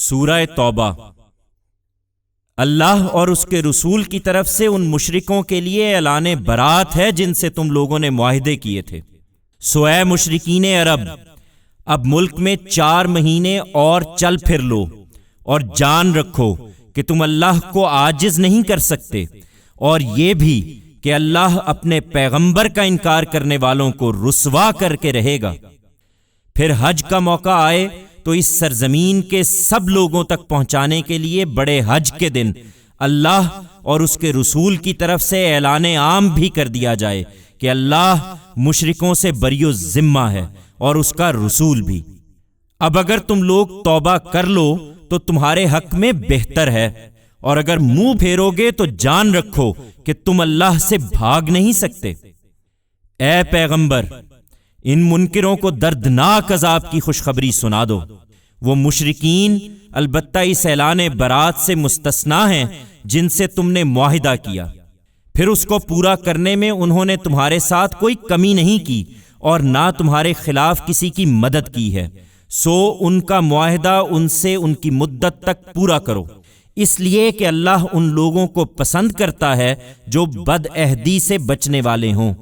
سورہ توبہ۔ اللہ اور اس کے رسول کی طرف سے ان مشرکوں کے لیے اعلان برات ہے جن سے تم لوگوں نے معاہدے کیے تھے۔ سو اے مشرکین عرب، اب ملک میں 4 مہینے اور چل پھر لو، اور جان رکھو کہ تم اللہ کو عاجز نہیں کر سکتے، اور یہ بھی کہ اللہ اپنے پیغمبر کا انکار کرنے والوں کو رسوا کر کے رہے گا۔ پھر حج کا موقع آئے تو اس سرزمین کے سب لوگوں تک پہنچانے کے لیے بڑے حج کے دن اللہ اور اس کے رسول کی طرف سے اعلان عام بھی کر دیا جائے کہ اللہ مشرکوں سے بری الذمہ ہے اور اس کا رسول بھی۔ اب اگر تم لوگ توبہ کر لو تو تمہارے حق میں بہتر ہے، اور اگر منہ پھیرو گے تو جان رکھو کہ تم اللہ سے بھاگ نہیں سکتے۔ اے پیغمبر، ان منکروں کو دردناک عذاب کی خوشخبری سنا دو۔ وہ مشرکین البتہ اس اعلان برات سے مستثنا ہیں جن سے تم نے معاہدہ کیا، پھر اس کو پورا کرنے میں انہوں نے تمہارے ساتھ کوئی کمی نہیں کی اور نہ تمہارے خلاف کسی کی مدد کی ہے، سو ان کا معاہدہ ان سے ان کی مدت تک پورا کرو، اس لیے کہ اللہ ان لوگوں کو پسند کرتا ہے جو بد عہدی سے بچنے والے ہوں۔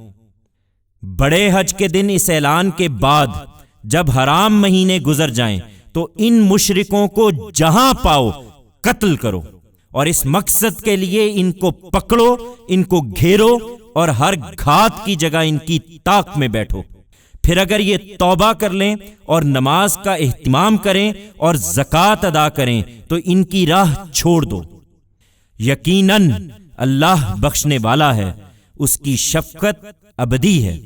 بڑے حج کے دن اس اعلان کے بعد جب حرام مہینے گزر جائیں تو ان مشرکوں کو جہاں پاؤ قتل کرو، اور اس مقصد کے لیے ان کو پکڑو، ان کو گھیرو اور ہر گھات کی جگہ ان کی طاق میں بیٹھو۔ پھر اگر یہ توبہ کر لیں اور نماز کا اہتمام کریں اور زکوٰۃ ادا کریں تو ان کی راہ چھوڑ دو۔ یقیناً اللہ بخشنے والا ہے، اس کی شفقت ابدی ہے۔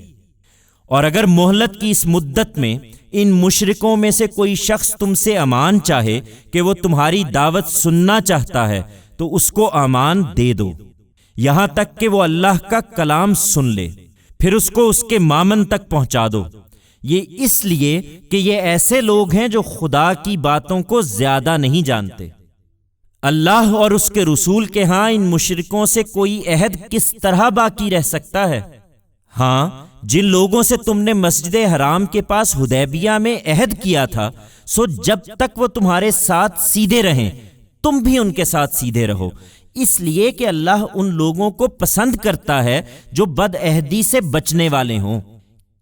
اور اگر مہلت کی اس مدت میں ان مشرکوں میں سے کوئی شخص تم سے امان چاہے کہ وہ تمہاری دعوت سننا چاہتا ہے تو اس کو امان دے دو، یہاں تک کہ وہ اللہ کا کلام سن لے، پھر اس کو اس کے مامن تک پہنچا دو۔ یہ اس لیے کہ یہ ایسے لوگ ہیں جو خدا کی باتوں کو زیادہ نہیں جانتے۔ اللہ اور اس کے رسول کے ہاں ان مشرکوں سے کوئی عہد کس طرح باقی رہ سکتا ہے؟ ہاں، جن لوگوں سے تم نے مسجد حرام کے پاس حدیبیہ میں عہد کیا تھا، سو جب تک وہ تمہارے ساتھ سیدھے رہیں تم بھی ان کے ساتھ سیدھے رہو، اس لیے کہ اللہ ان لوگوں کو پسند کرتا ہے جو بد عہدی سے بچنے والے ہوں۔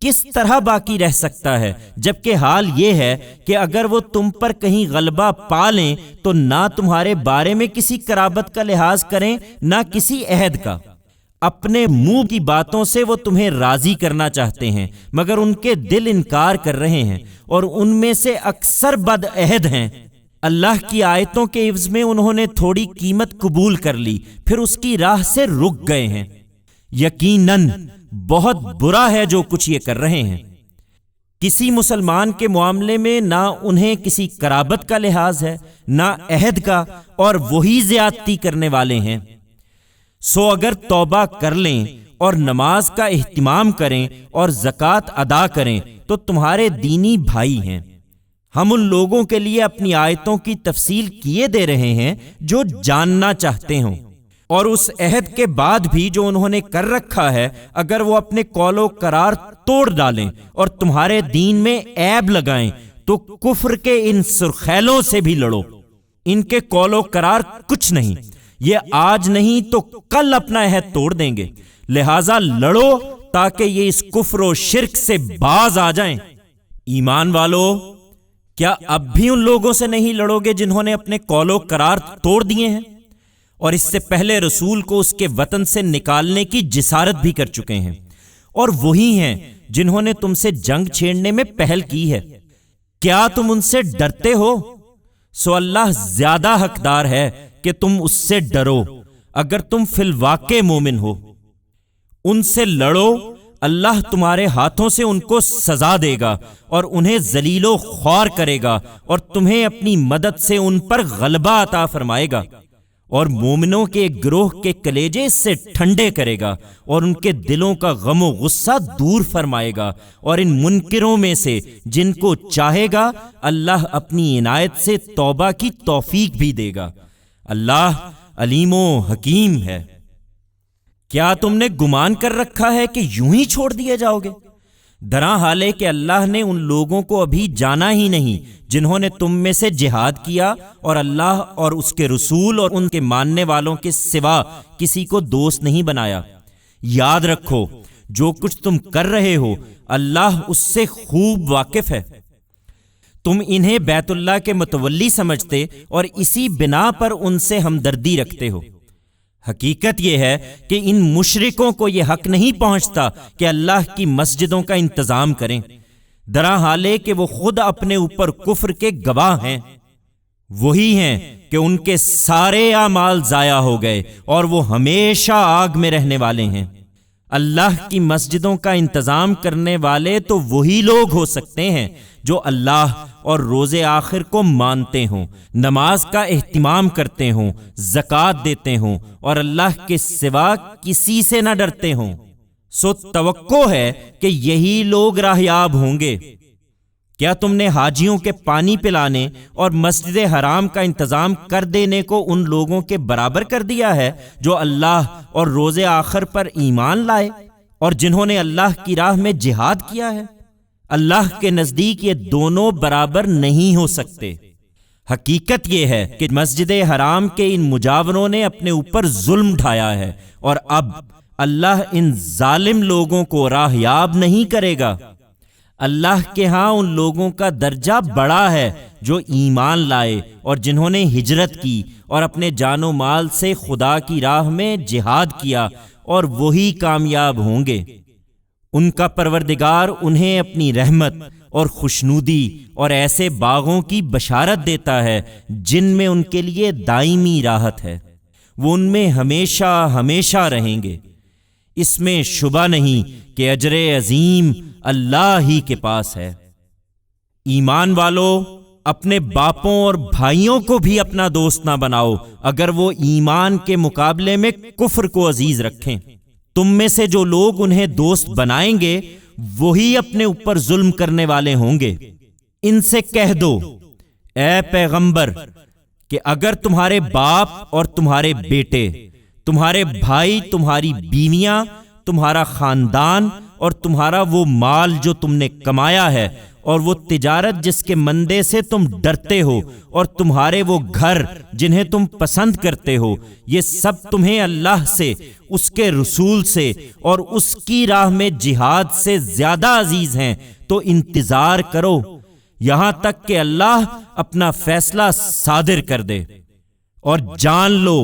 کس طرح باقی رہ سکتا ہے جبکہ حال یہ ہے کہ اگر وہ تم پر کہیں غلبہ پا لیں تو نہ تمہارے بارے میں کسی قرابت کا لحاظ کریں نہ کسی عہد کا۔ اپنے منہ کی باتوں سے وہ تمہیں راضی کرنا چاہتے ہیں مگر ان کے دل انکار کر رہے ہیں، اور ان میں سے اکثر بد عہد ہیں۔ اللہ کی آیتوں کے عوض میں انہوں نے تھوڑی قیمت قبول کر لی، پھر اس کی راہ سے رک گئے ہیں۔ یقیناً بہت برا ہے جو کچھ یہ کر رہے ہیں۔ کسی مسلمان کے معاملے میں نہ انہیں کسی قرابت کا لحاظ ہے نہ عہد کا، اور وہی زیادتی کرنے والے ہیں۔ سو اگر توبہ کر لیں اور نماز کا اہتمام کریں اور زکوٰۃ ادا کریں تو تمہارے دینی بھائی ہیں۔ ہم ان لوگوں کے لیے اپنی آیتوں کی تفصیل کیے دے رہے ہیں جو جاننا چاہتے ہوں، اور اس عہد کے بعد بھی جو انہوں نے کر رکھا ہے اگر وہ اپنے قول و قرار توڑ ڈالیں اور تمہارے دین میں عیب لگائیں تو کفر کے ان سرخیلوں سے بھی لڑو۔ ان کے قول و قرار کچھ نہیں، یہ آج نہیں تو کل اپنا عہد توڑ دیں گے، لہذا لڑو تاکہ یہ اس کفر و شرک سے باز آ جائیں۔ ایمان والو، کیا اب بھی ان لوگوں سے نہیں لڑو گے جنہوں نے اپنے قول و قرار توڑ دیے ہیں اور اس سے پہلے رسول کو اس کے وطن سے نکالنے کی جسارت بھی کر چکے ہیں، اور وہی ہیں جنہوں نے تم سے جنگ چھیڑنے میں پہل کی ہے؟ کیا تم ان سے ڈرتے ہو؟ سو اللہ زیادہ حقدار ہے کہ تم اس سے ڈرو اگر تم فی الواقع مومن ہو۔ ان سے لڑو، اللہ تمہارے ہاتھوں سے ان کو سزا دے گا اور انہیں ذلیل و خوار کرے گا، اور تمہیں اپنی مدد سے ان پر غلبہ عطا فرمائے گا، اور مومنوں کے گروہ کے کلیجے اس سے ٹھنڈے کرے گا اور ان کے دلوں کا غم و غصہ دور فرمائے گا، اور ان منکروں میں سے جن کو چاہے گا اللہ اپنی عنایت سے توبہ کی توفیق بھی دے گا۔ اللہ علیم و حکیم ہے۔ کیا تم نے گمان کر رکھا ہے کہ یوں ہی چھوڑ دیے جاؤ گے؟ درا حال ہے کہ اللہ نے ان لوگوں کو ابھی جانا ہی نہیں جنہوں نے تم میں سے جہاد کیا اور اللہ اور اس کے رسول اور ان کے ماننے والوں کے سوا کسی کو دوست نہیں بنایا۔ یاد رکھو جو کچھ تم کر رہے ہو اللہ اس سے خوب واقف ہے۔ تم انہیں بیت اللہ کے متولی سمجھتے اور اسی بنا پر ان سے ہمدردی رکھتے ہو۔ حقیقت یہ ہے کہ ان مشرکوں کو یہ حق نہیں پہنچتا کہ اللہ کی مسجدوں کا انتظام کریں، درا حال ہے کہ وہ خود اپنے اوپر کفر کے گواہ ہیں۔ وہی ہیں کہ ان کے سارے اعمال ضائع ہو گئے اور وہ ہمیشہ آگ میں رہنے والے ہیں۔ اللہ کی مسجدوں کا انتظام کرنے والے تو وہی لوگ ہو سکتے ہیں جو اللہ اور روز آخر کو مانتے ہوں، نماز کا اہتمام کرتے ہوں، زکوٰۃ دیتے ہوں اور اللہ کے سوا کسی سے نہ ڈرتے ہوں۔ سو توقع ہے کہ یہی لوگ راہیاب ہوں گے۔ کیا تم نے حاجیوں کے پانی پلانے اور مسجد حرام کا انتظام کر دینے کو ان لوگوں کے برابر کر دیا ہے جو اللہ اور روز آخر پر ایمان لائے اور جنہوں نے اللہ کی راہ میں جہاد کیا ہے؟ اللہ کے نزدیک یہ دونوں برابر نہیں ہو سکتے۔ حقیقت یہ ہے کہ مسجد حرام کے ان مجاوروں نے اپنے اوپر ظلم ڈھایا ہے اور اب اللہ ان ظالم لوگوں کو راہیاب نہیں کرے گا۔ اللہ کے ہاں ان لوگوں کا درجہ بڑا ہے جو ایمان لائے اور جنہوں نے ہجرت کی اور اپنے جان و مال سے خدا کی راہ میں جہاد کیا، اور وہی کامیاب ہوں گے۔ ان کا پروردگار انہیں اپنی رحمت اور خوشنودی اور ایسے باغوں کی بشارت دیتا ہے جن میں ان کے لیے دائمی راحت ہے، وہ ان میں ہمیشہ ہمیشہ رہیں گے۔ اس میں شبہ نہیں کہ اجر عظیم اللہ ہی کے پاس ہے۔ ایمان والو، اپنے باپوں اور بھائیوں کو بھی اپنا دوست نہ بناؤ اگر وہ ایمان کے مقابلے میں کفر کو عزیز رکھیں۔ تم میں سے جو لوگ انہیں دوست بنائیں گے وہی اپنے اوپر ظلم کرنے والے ہوں گے۔ ان سے کہہ دو اے پیغمبر کہ اگر تمہارے باپ اور تمہارے بیٹے، تمہارے بھائی، تمہاری بیویاں، تمہارا خاندان اور تمہارا وہ مال جو تم نے کمایا ہے اور وہ تجارت جس کے مندے سے تم ڈرتے ہو اور تمہارے وہ گھر جنہیں تم پسند کرتے ہو، یہ سب تمہیں اللہ سے، اس کے رسول سے اور اس کی راہ میں جہاد سے زیادہ عزیز ہیں، تو انتظار کرو یہاں تک کہ اللہ اپنا فیصلہ صادر کر دے، اور جان لو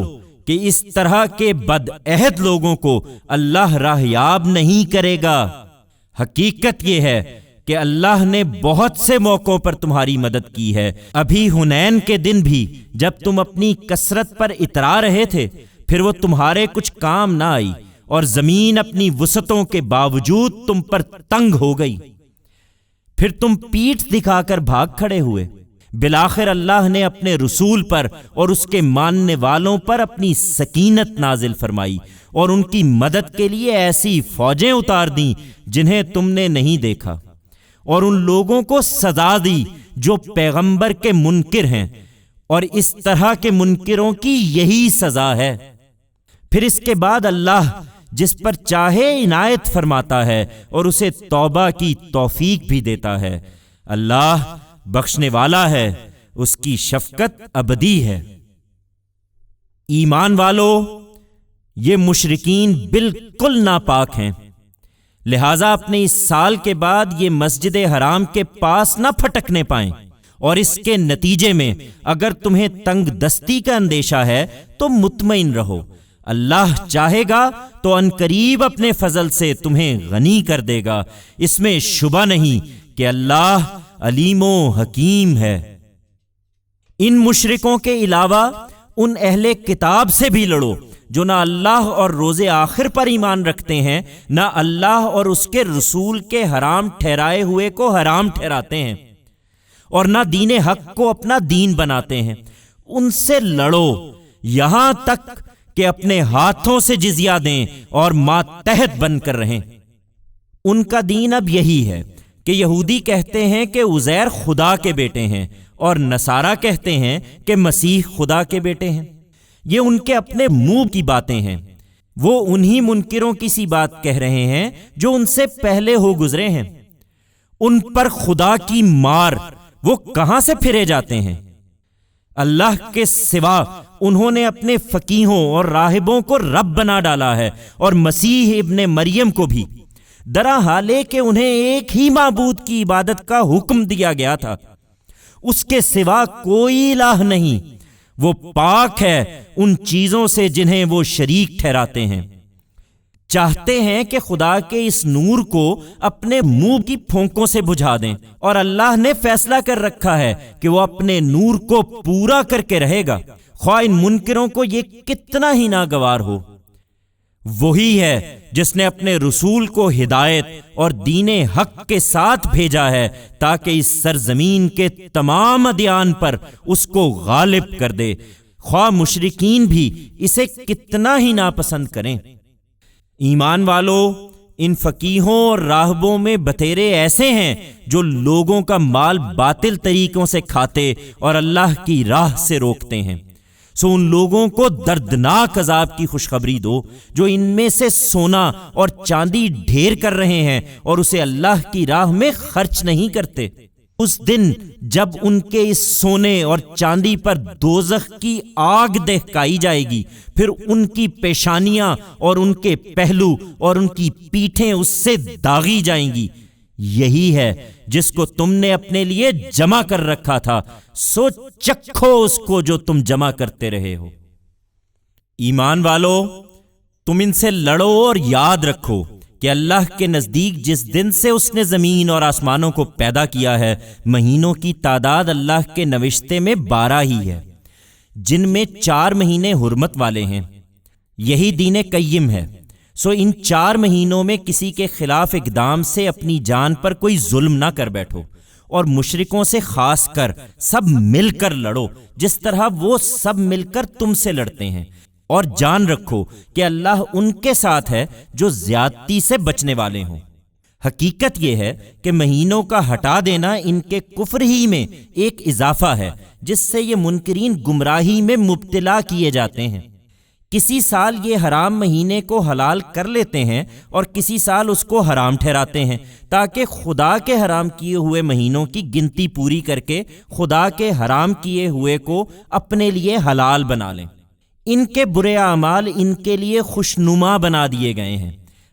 کہ اس طرح کے بدعہد لوگوں کو اللہ راہیاب نہیں کرے گا۔ حقیقت یہ ہے کہ اللہ نے بہت سے موقعوں پر تمہاری مدد کی ہے۔ ابھی حنین کے دن بھی جب تم اپنی کثرت پر اترا رہے تھے، پھر وہ تمہارے کچھ کام نہ آئی اور زمین اپنی وسعتوں کے باوجود تم پر تنگ ہو گئی، پھر تم پیٹھ دکھا کر بھاگ کھڑے ہوئے۔ بالآخر اللہ نے اپنے رسول پر اور اس کے ماننے والوں پر اپنی سکینت نازل فرمائی اور ان کی مدد کے لیے ایسی فوجیں اتار دیں جنہیں تم نے نہیں دیکھا، اور ان لوگوں کو سزا دی جو پیغمبر کے منکر ہیں، اور اس طرح کے منکروں کی یہی سزا ہے۔ پھر اس کے بعد اللہ جس پر چاہے عنایت فرماتا ہے اور اسے توبہ کی توفیق بھی دیتا ہے۔ اللہ بخشنے والا ہے، اس کی شفقت ابدی ہے۔ ایمان والو، یہ مشرکین بالکل ناپاک ہیں، لہٰذا اپنے اس سال کے بعد یہ مسجد حرام کے پاس نہ پھٹکنے پائیں، اور اس کے نتیجے میں اگر تمہیں تنگ دستی کا اندیشہ ہے تو مطمئن رہو، اللہ چاہے گا تو عنقریب اپنے فضل سے تمہیں غنی کر دے گا۔ اس میں شبہ نہیں کہ اللہ علیم و حکیم ہے۔ ان مشرکوں کے علاوہ ان اہل کتاب سے بھی لڑو جو نہ اللہ اور روز آخر پر ایمان رکھتے ہیں، نہ اللہ اور اس کے رسول کے حرام ٹھہرائے ہوئے کو حرام ٹھہراتے ہیں، اور نہ دین حق کو اپنا دین بناتے ہیں۔ ان سے لڑو یہاں تک کہ اپنے ہاتھوں سے جزیہ دیں اور ماتحت بن کر رہیں۔ ان کا دین اب یہی ہے کہ یہودی کہتے ہیں کہ عزیر خدا کے بیٹے ہیں، اور نصارہ کہتے ہیں کہ مسیح خدا کے بیٹے ہیں۔ یہ ان کے اپنے منہ کی باتیں ہیں، وہ انہی منکروں کی سی بات کہہ رہے ہیں جو ان سے پہلے ہو گزرے ہیں۔ ان پر خدا کی مار وہ کہاں سے پھرے جاتے ہیں؟ اللہ کے سوا انہوں نے اپنے فقیہوں اور راہبوں کو رب بنا ڈالا ہے، اور مسیح ابن مریم کو بھی، درا حالے کہ انہیں ایک ہی معبود کی عبادت کا حکم دیا گیا تھا، اس کے سوا کوئی الہ نہیں، وہ پاک ہے ان چیزوں سے جنہیں وہ شریک ٹھہراتے ہیں۔ چاہتے ہیں کہ خدا کے اس نور کو اپنے منہ کی پھونکوں سے بجھا دیں، اور اللہ نے فیصلہ کر رکھا ہے کہ وہ اپنے نور کو پورا کر کے رہے گا، خواہ ان منکروں کو یہ کتنا ہی ناگوار ہو۔ وہی ہے جس نے اپنے رسول کو ہدایت اور دین حق کے ساتھ بھیجا ہے تاکہ اس سرزمین کے تمام ادیان پر اس کو غالب کر دے، خواہ مشرکین بھی اسے کتنا ہی ناپسند کریں۔ ایمان والو، ان فقیہوں اور راہبوں میں بتیرے ایسے ہیں جو لوگوں کا مال باطل طریقوں سے کھاتے اور اللہ کی راہ سے روکتے ہیں، سو ان لوگوں کو دردناک عذاب کی خوشخبری دو جو ان میں سے سونا اور چاندی ڈھیر کر رہے ہیں اور اسے اللہ کی راہ میں خرچ نہیں کرتے۔ اس دن جب ان کے اس سونے اور چاندی پر دوزخ کی آگ دہکائی جائے گی، پھر ان کی پیشانیاں اور ان کے پہلو اور ان کی پیٹھیں اس سے داغی جائیں گی۔ یہی ہے جس کو تم نے اپنے لیے جمع کر رکھا تھا، سو چکھو اس کو جو تم جمع کرتے رہے ہو۔ ایمان والو، تم ان سے لڑو اور یاد رکھو کہ اللہ کے نزدیک جس دن سے اس نے زمین اور آسمانوں کو پیدا کیا ہے، مہینوں کی تعداد اللہ کے نوشتے میں 12 ہی ہے، جن میں 4 مہینے حرمت والے ہیں۔ یہی دین قیم ہے، سو ان 4 مہینوں میں کسی کے خلاف اقدام سے اپنی جان پر کوئی ظلم نہ کر بیٹھو، اور مشرکوں سے خاص کر سب مل کر لڑو جس طرح وہ سب مل کر تم سے لڑتے ہیں، اور جان رکھو کہ اللہ ان کے ساتھ ہے جو زیادتی سے بچنے والے ہوں۔ حقیقت یہ ہے کہ مہینوں کا ہٹا دینا ان کے کفر ہی میں ایک اضافہ ہے جس سے یہ منکرین گمراہی میں مبتلا کیے جاتے ہیں۔ کسی سال یہ حرام مہینے کو حلال کر لیتے ہیں اور کسی سال اس کو حرام ٹھہراتے ہیں، تاکہ خدا کے حرام کیے ہوئے مہینوں کی گنتی پوری کر کے خدا کے حرام کیے ہوئے کو اپنے لیے حلال بنا لیں۔ ان کے برے اعمال ان کے لیے خوشنما بنا دیے گئے ہیں۔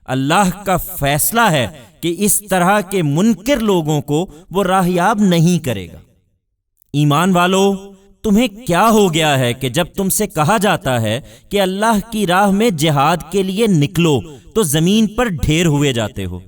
اللہ کا فیصلہ ہے کہ اس طرح کے منکر لوگوں کو وہ راہیاب نہیں کرے گا۔ ایمان والو، تمہیں کیا ہو گیا ہے کہ جب تم سے کہا جاتا ہے کہ اللہ کی راہ میں جہاد کے لیے نکلو تو زمین پر ڈھیر ہوئے جاتے ہو؟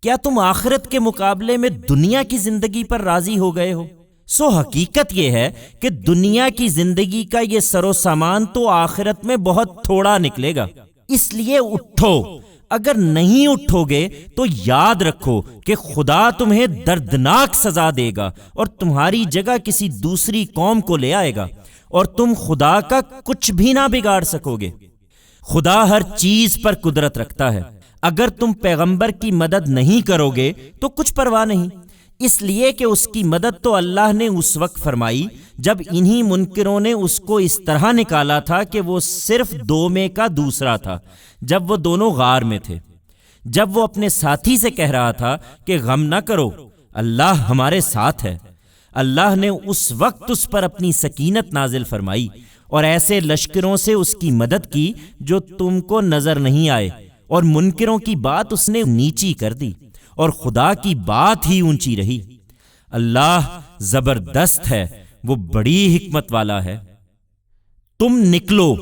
کیا تم آخرت کے مقابلے میں دنیا کی زندگی پر راضی ہو گئے ہو؟ سو حقیقت یہ ہے کہ دنیا کی زندگی کا یہ سر و سامان تو آخرت میں بہت تھوڑا نکلے گا، اس لیے اٹھو۔ اگر نہیں اٹھو گے تو یاد رکھو کہ خدا تمہیں دردناک سزا دے گا اور تمہاری جگہ کسی دوسری قوم کو لے آئے گا، اور تم خدا کا کچھ بھی نہ بگاڑ سکو گے۔ خدا ہر چیز پر قدرت رکھتا ہے۔ اگر تم پیغمبر کی مدد نہیں کرو گے تو کچھ پرواہ نہیں، اس لیے کہ اس کی مدد تو اللہ نے اس وقت فرمائی جب انہی منکروں نے اس کو اس طرح نکالا تھا کہ وہ صرف 2 میں کا دوسرا تھا، جب وہ دونوں غار میں تھے، جب وہ اپنے ساتھی سے کہہ رہا تھا کہ غم نہ کرو، اللہ ہمارے ساتھ ہے۔ اللہ نے اس وقت اس پر اپنی سکینت نازل فرمائی اور ایسے لشکروں سے اس کی مدد کی جو تم کو نظر نہیں آئے، اور منکروں کی بات اس نے نیچی کر دی اور خدا کی بات ہی اونچی رہی۔ اللہ زبردست ہے، وہ بڑی حکمت والا ہے۔ تم نکلو،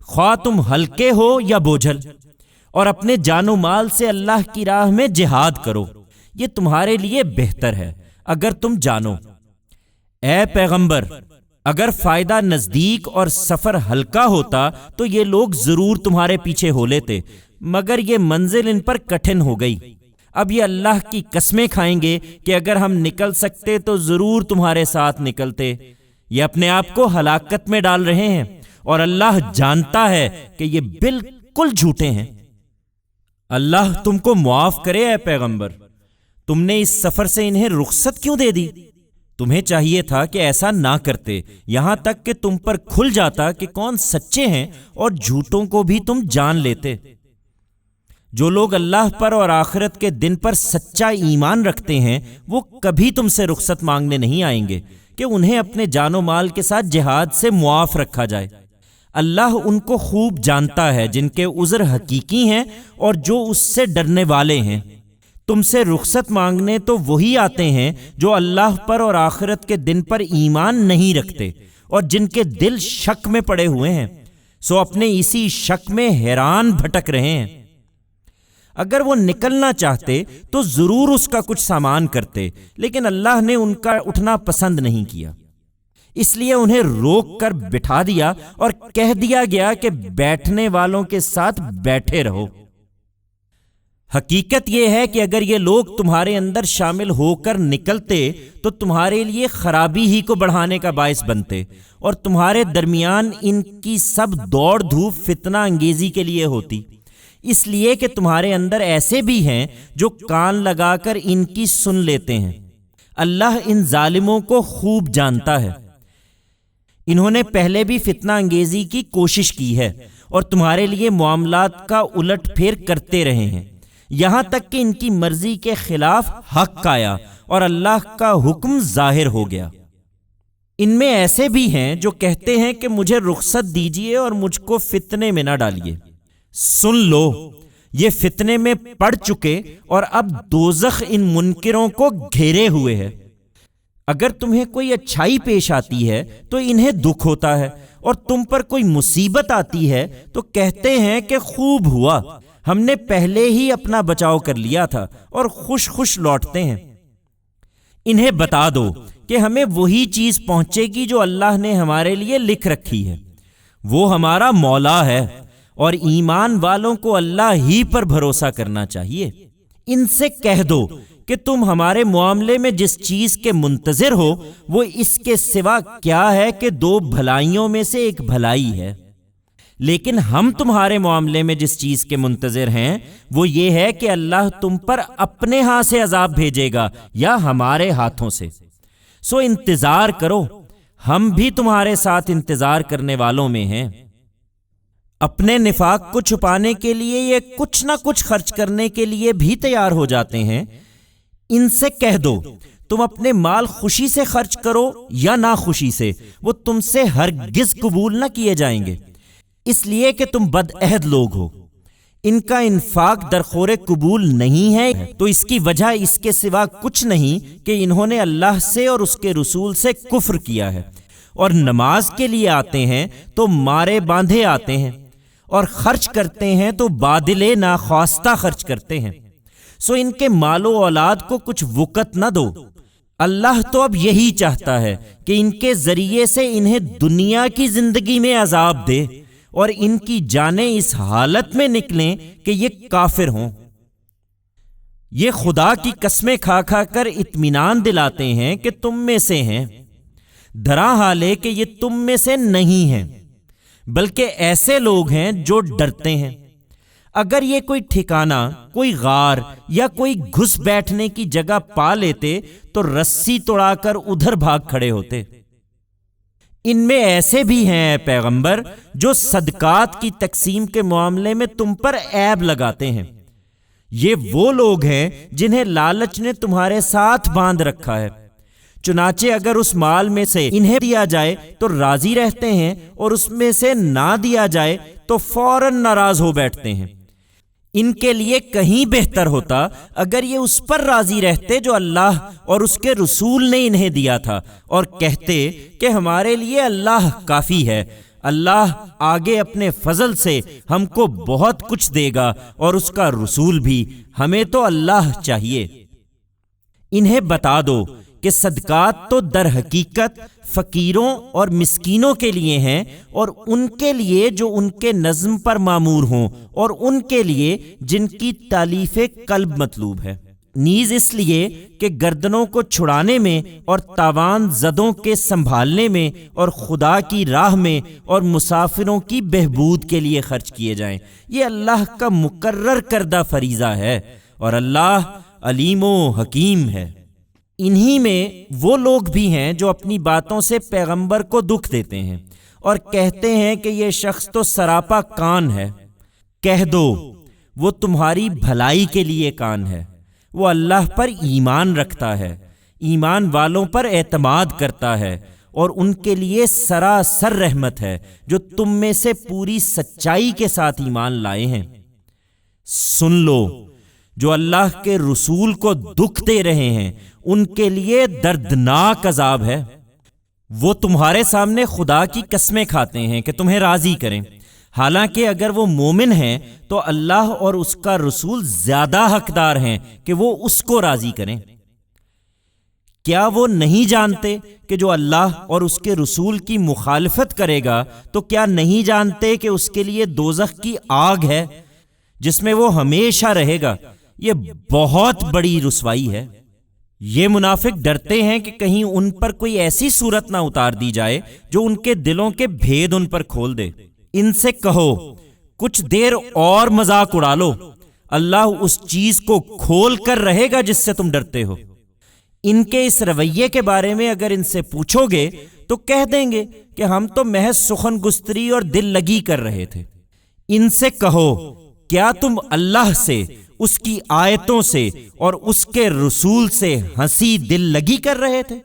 خواہ تم ہلکے ہو یا بوجھل، اور اپنے جان و مال سے اللہ کی راہ میں جہاد کرو، یہ تمہارے لیے بہتر ہے اگر تم جانو۔ اے پیغمبر، اگر فائدہ نزدیک اور سفر ہلکا ہوتا تو یہ لوگ ضرور تمہارے پیچھے ہو لیتے، مگر یہ منزل ان پر کٹھن ہو گئی۔ اب یہ اللہ کی قسمیں کھائیں گے کہ اگر ہم نکل سکتے تو ضرور تمہارے ساتھ نکلتے۔ یہ اپنے آپ کو ہلاکت میں ڈال رہے ہیں، اور اللہ جانتا ہے کہ یہ بالکل جھوٹے ہیں۔ اللہ تم کو معاف کرے اے پیغمبر، تم نے اس سفر سے انہیں رخصت کیوں دے دی؟ تمہیں چاہیے تھا کہ ایسا نہ کرتے، یہاں تک کہ تم پر کھل جاتا کہ کون سچے ہیں، اور جھوٹوں کو بھی تم جان لیتے۔ جو لوگ اللہ پر اور آخرت کے دن پر سچا ایمان رکھتے ہیں وہ کبھی تم سے رخصت مانگنے نہیں آئیں گے کہ انہیں اپنے جان و مال کے ساتھ جہاد سے معاف رکھا جائے۔ اللہ ان کو خوب جانتا ہے جن کے عذر حقیقی ہیں اور جو اس سے ڈرنے والے ہیں۔ تم سے رخصت مانگنے تو وہی آتے ہیں جو اللہ پر اور آخرت کے دن پر ایمان نہیں رکھتے اور جن کے دل شک میں پڑے ہوئے ہیں، سو اپنے اسی شک میں حیران بھٹک رہے ہیں۔ اگر وہ نکلنا چاہتے تو ضرور اس کا کچھ سامان کرتے، لیکن اللہ نے ان کا اٹھنا پسند نہیں کیا، اس لیے انہیں روک کر بٹھا دیا اور کہہ دیا گیا کہ بیٹھنے والوں کے ساتھ بیٹھے رہو۔ حقیقت یہ ہے کہ اگر یہ لوگ تمہارے اندر شامل ہو کر نکلتے تو تمہارے لیے خرابی ہی کو بڑھانے کا باعث بنتے، اور تمہارے درمیان ان کی سب دوڑ دھوپ فتنہ انگیزی کے لیے ہوتی، اس لیے کہ تمہارے اندر ایسے بھی ہیں جو کان لگا کر ان کی سن لیتے ہیں۔ اللہ ان ظالموں کو خوب جانتا ہے۔ انہوں نے پہلے بھی فتنہ انگیزی کی کوشش کی ہے اور تمہارے لیے معاملات کا الٹ پھیر کرتے رہے ہیں، یہاں تک کہ ان کی مرضی کے خلاف حق آیا اور اللہ کا حکم ظاہر ہو گیا۔ ان میں ایسے بھی ہیں جو کہتے ہیں کہ مجھے رخصت دیجیے اور مجھ کو فتنے میں نہ ڈالیے۔ سن لو، یہ فتنے میں پڑ چکے اور اب دوزخ ان منکروں کو گھیرے ہوئے ہے۔ اگر تمہیں کوئی اچھائی پیش آتی ہے تو انہیں دکھ ہوتا ہے، اور تم پر کوئی مصیبت آتی ہے تو کہتے ہیں کہ خوب ہوا، ہم نے پہلے ہی اپنا بچاؤ کر لیا تھا، اور خوش خوش لوٹتے ہیں۔ انہیں بتا دو کہ ہمیں وہی چیز پہنچے گی جو اللہ نے ہمارے لیے لکھ رکھی ہے، وہ ہمارا مولا ہے، اور ایمان والوں کو اللہ ہی پر بھروسہ کرنا چاہیے۔ ان سے کہہ دو کہ تم ہمارے معاملے میں جس چیز کے منتظر ہو وہ اس کے سوا کیا ہے کہ 2 بھلائیوں میں سے ایک بھلائی ہے، لیکن ہم تمہارے معاملے میں جس چیز کے منتظر ہیں وہ یہ ہے کہ اللہ تم پر اپنے ہاتھ سے عذاب بھیجے گا یا ہمارے ہاتھوں سے، سو انتظار کرو، ہم بھی تمہارے ساتھ انتظار کرنے والوں میں ہیں۔ اپنے نفاق کو چھپانے کے لیے یہ کچھ نہ کچھ خرچ کرنے کے لیے بھی تیار ہو جاتے ہیں۔ ان سے کہہ دو تم اپنے مال خوشی سے خرچ کرو یا ناخوشی سے، وہ تم سے ہرگز قبول نہ کیے جائیں گے، اس لیے کہ تم بدعہد لوگ ہو۔ ان کا انفاق درخور قبول نہیں ہے تو اس کی وجہ اس کے سوا کچھ نہیں کہ انہوں نے اللہ سے اور اس کے رسول سے کفر کیا ہے، اور نماز کے لیے آتے ہیں تو مارے باندھے آتے ہیں، اور خرچ کرتے ہیں تو بادلے ناخواستہ خرچ کرتے ہیں، سو ان کے مال و اولاد کو کچھ وقت نہ دو۔ اللہ تو اب یہی چاہتا ہے کہ ان کے ذریعے سے انہیں دنیا کی زندگی میں عذاب دے اور ان کی جانیں اس حالت میں نکلیں کہ یہ کافر ہوں۔ یہ خدا کی قسمیں کھا کھا کر اطمینان دلاتے ہیں کہ تم میں سے ہیں، دراں حال ہے کہ یہ تم میں سے نہیں ہیں، بلکہ ایسے لوگ ہیں جو ڈرتے ہیں۔ اگر یہ کوئی ٹھکانہ، کوئی غار یا کوئی گھس بیٹھنے کی جگہ پا لیتے تو رسی توڑا کر ادھر بھاگ کھڑے ہوتے۔ ان میں ایسے بھی ہیں اے پیغمبر جو صدقات کی تقسیم کے معاملے میں تم پر عیب لگاتے ہیں۔ یہ وہ لوگ ہیں جنہیں لالچ نے تمہارے ساتھ باندھ رکھا ہے، چنانچہ اگر اس مال میں سے انہیں دیا جائے تو راضی رہتے ہیں، اور اس میں سے نہ دیا جائے تو فوراً ناراض ہو بیٹھتے ہیں۔ ان کے لیے کہیں بہتر ہوتا اگر یہ اس پر راضی رہتے جو اللہ اور اس کے رسول نے انہیں دیا تھا، اور کہتے کہ ہمارے لیے اللہ کافی ہے، اللہ آگے اپنے فضل سے ہم کو بہت کچھ دے گا اور اس کا رسول بھی، ہمیں تو اللہ چاہیے۔ انہیں بتا دو کہ صدقات تو در حقیقت فقیروں اور مسکینوں کے لیے ہیں، اور ان کے لیے جو ان کے نظم پر مامور ہوں، اور ان کے لیے جن کی تالیف قلب مطلوب ہے، نیز اس لیے کہ گردنوں کو چھڑانے میں اور تاوان زدوں کے سنبھالنے میں اور خدا کی راہ میں اور مسافروں کی بہبود کے لیے خرچ کیے جائیں۔ یہ اللہ کا مقرر کردہ فریضہ ہے، اور اللہ علیم و حکیم ہے۔ انہی میں وہ لوگ بھی ہیں جو اپنی باتوں سے پیغمبر کو دکھ دیتے ہیں اور کہتے ہیں کہ یہ شخص تو سراپا کان ہے۔ کہہ دو وہ تمہاری بھلائی کے لیے کان ہے، وہ اللہ پر ایمان رکھتا ہے، ایمان والوں پر اعتماد کرتا ہے، اور ان کے لیے سراسر رحمت ہے جو تم میں سے پوری سچائی کے ساتھ ایمان لائے ہیں۔ سن لو، جو اللہ کے رسول کو دکھ دے رہے ہیں ان کے لیے دردناک عذاب ہے۔ وہ تمہارے سامنے خدا کی قسمیں کھاتے ہیں کہ تمہیں راضی کریں، حالانکہ اگر وہ مومن ہیں تو اللہ اور اس کا رسول زیادہ حقدار ہیں کہ وہ اس کو راضی کریں۔ کیا وہ نہیں جانتے کہ جو اللہ اور اس کے رسول کی مخالفت کرے گا تو کیا نہیں جانتے کہ اس کے لیے دوزخ کی آگ ہے جس میں وہ ہمیشہ رہے گا؟ یہ بہت بڑی رسوائی ہے۔ یہ منافق ڈرتے ہیں کہ کہیں ان پر کوئی ایسی صورت نہ اتار دی جائے جو ان کے دلوں کے بھید ان پر کھول دے۔ ان سے کہو، کچھ دیر اور مذاق اڑا لو، اللہ اس چیز کو کھول کر رہے گا جس سے تم ڈرتے ہو۔ ان کے اس رویے کے بارے میں اگر ان سے پوچھو گے تو کہہ دیں گے کہ ہم تو محض سخن گستری اور دل لگی کر رہے تھے۔ ان سے کہو، کیا تم اللہ سے، اس کی آیتوں سے اور اس کے رسول سے ہنسی دل لگی کر رہے تھے؟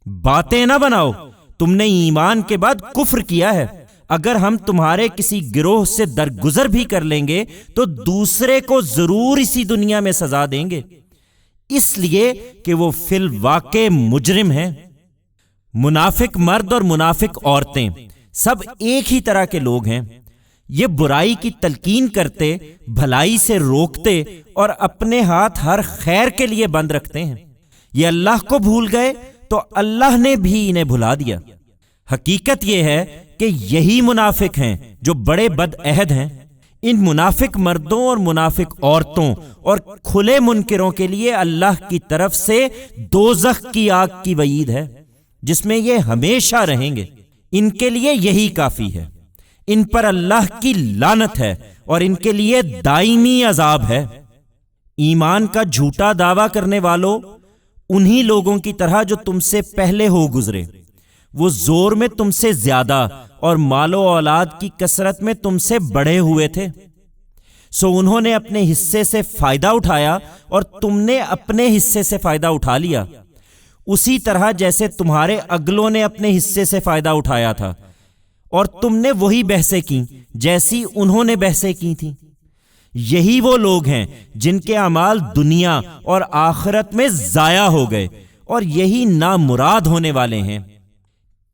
باتیں نہ بناؤ، تم نے ایمان کے بعد کفر کیا ہے۔ اگر ہم تمہارے کسی گروہ سے درگزر بھی کر لیں گے تو دوسرے کو ضرور اسی دنیا میں سزا دیں گے، اس لیے کہ وہ فی الواقع مجرم ہیں۔ منافق مرد اور منافق عورتیں سب ایک ہی طرح کے لوگ ہیں۔ یہ برائی کی تلقین کرتے، بھلائی سے روکتے اور اپنے ہاتھ ہر خیر کے لیے بند رکھتے ہیں۔ یہ اللہ کو بھول گئے تو اللہ نے بھی انہیں بھلا دیا۔ حقیقت یہ ہے کہ یہی منافق ہیں جو بڑے بد عہد ہیں۔ ان منافق مردوں اور منافق عورتوں اور کھلے منکروں کے لیے اللہ کی طرف سے دوزخ کی آگ کی وعید ہے جس میں یہ ہمیشہ رہیں گے۔ ان کے لیے یہی کافی ہے۔ ان پر اللہ کی لعنت ہے اور ان کے لیے دائمی عذاب ہے۔ ایمان کا جھوٹا دعویٰ کرنے والوں، انہی لوگوں کی طرح جو تم سے پہلے ہو گزرے، وہ زور میں تم سے زیادہ اور مال و اولاد کی کثرت میں تم سے بڑے ہوئے تھے، سو انہوں نے اپنے حصے سے فائدہ اٹھایا اور تم نے اپنے حصے سے فائدہ اٹھا لیا، اسی طرح جیسے تمہارے اگلوں نے اپنے حصے سے فائدہ اٹھایا تھا، اور تم نے وہی بحثیں کی جیسی انہوں نے بحثیں کی تھیں۔ یہی وہ لوگ ہیں جن کے اعمال دنیا اور آخرت میں ضائع ہو گئے، اور یہی نامراد ہونے والے ہیں۔